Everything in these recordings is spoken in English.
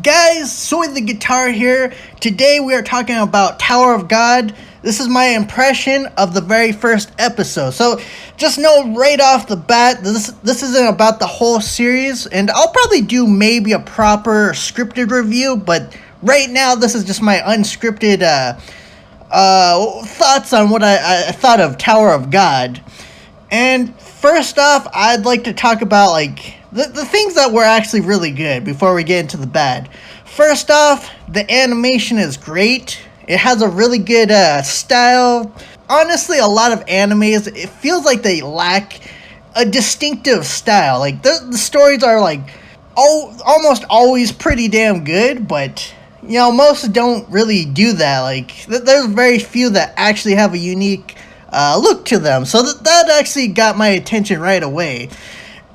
Guys, Soy the Guitar here. Today we are talking about Tower of God. This is my impression of the very first episode. So just know right off the bat, this isn't about the whole series, and I'll probably do maybe a proper scripted review, but right now this is just my unscripted thoughts on what I thought of Tower of God. And first off, I'd like to talk about the things that were actually really good before we get into the bad. First off, the animation is great. It has a really good style. Honestly, a lot of animes, it feels like they lack a distinctive style. Like the stories are almost always pretty damn good, but most don't really do that. There's very few that actually have a unique look to them. So that actually got my attention right away.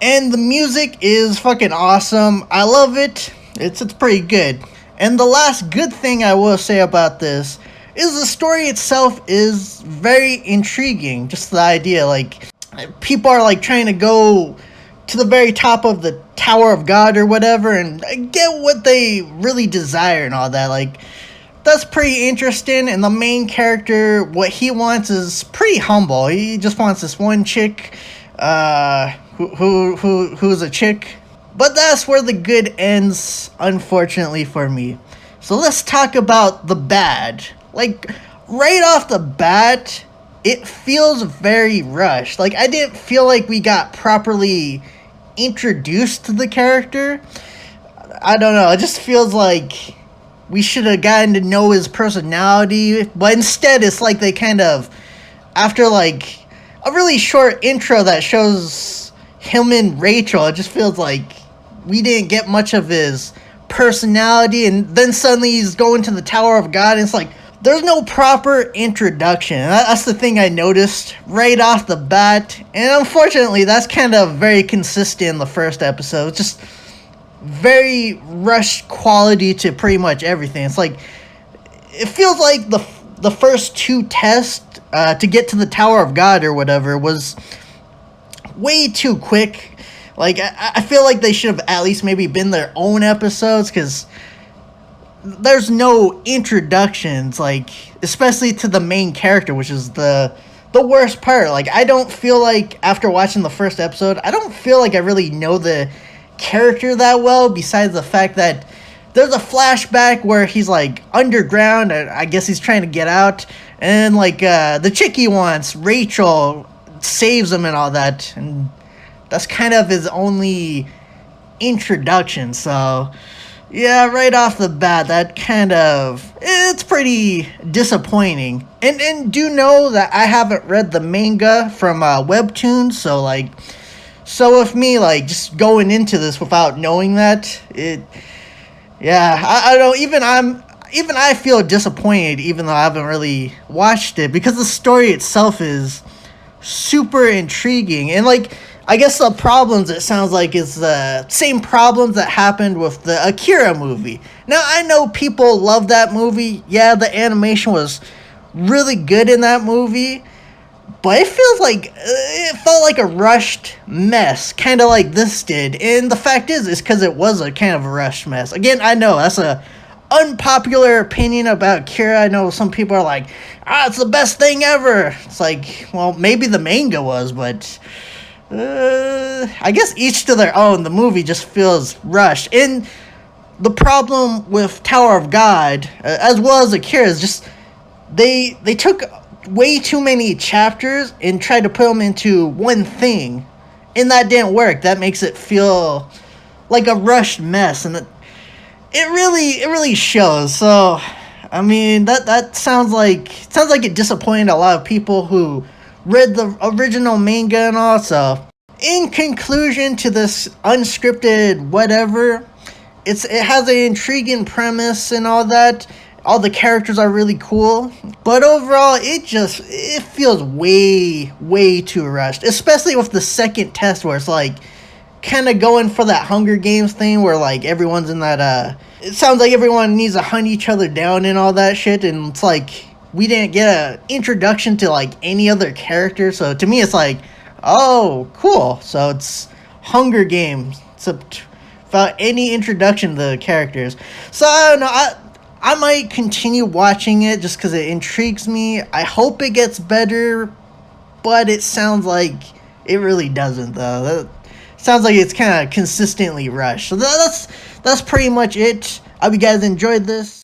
And the music is fucking awesome. I love it. It's pretty good. And the last good thing I will say about this is the story itself is very intriguing. Just the idea, people are trying to go to the very top of the Tower of God or whatever and get what they really desire and all that. That's pretty interesting. And the main character, what he wants is pretty humble. He just wants this one chick, who's a chick. But that's where the good ends, unfortunately for me. So let's talk about the bad. Right off the bat, it feels very rushed. I didn't feel like we got properly introduced to the character. I don't know. It just feels like we should have gotten to know his personality. But instead, it's like they kind of, after a really short intro that shows him and Rachel, it just feels like we didn't get much of his personality, and then suddenly he's going to the Tower of God, and it's like there's no proper introduction. That's the thing I noticed right off the bat, and unfortunately that's kind of very consistent in the first episode. It's just very rushed quality to pretty much everything. It's it feels like the first two tests to get to the Tower of God or whatever was way too quick. I feel like they should have at least maybe been their own episodes, because there's no introductions, especially to the main character, which is the worst part. I don't feel like, after watching the first episode, I don't feel like I really know the character that well, besides the fact that there's a flashback where he's underground, and I guess he's trying to get out, and the chick he wants, Rachel, saves him and all that, and that's kind of his only introduction. So yeah, right off the bat, that it's pretty disappointing. And do know that I haven't read the manga from Webtoons, so with me just going into this without knowing that, I don't even I feel disappointed, even though I haven't really watched it, because the story itself is super intriguing. And I guess the problems, it sounds like, is the same problems that happened with the Akira movie. Now, I know people love that movie. Yeah, the animation was really good in that movie, but it felt like a rushed mess, kind of like this did. And the fact is because it was a kind of a rushed mess. Again, I know that's a unpopular opinion about Akira. I know some people are like, it's the best thing ever. It's well, maybe the manga was, but I guess each to their own. The movie just feels rushed. And the problem with Tower of God, as well as Akira, is just they took way too many chapters and tried to put them into one thing, and that didn't work. That makes it feel like a rushed mess, and it really shows. So I mean, that sounds like it disappointed a lot of people who read the original manga and all. So in conclusion to this unscripted whatever, it has an intriguing premise and all that. All the characters are really cool, but overall it feels way too rushed, especially with the second test, where it's kind of going for that Hunger Games thing, where everyone's in that it sounds like everyone needs to hunt each other down and all that shit, and it's we didn't get an introduction to any other character. So to me it's oh, cool, so it's Hunger Games, except without any introduction to the characters. So I don't know. I might continue watching it just because it intrigues me. I hope it gets better, but it sounds like it really doesn't though. That sounds like it's kind of consistently rushed. So that's pretty much it. I hope you guys enjoyed this.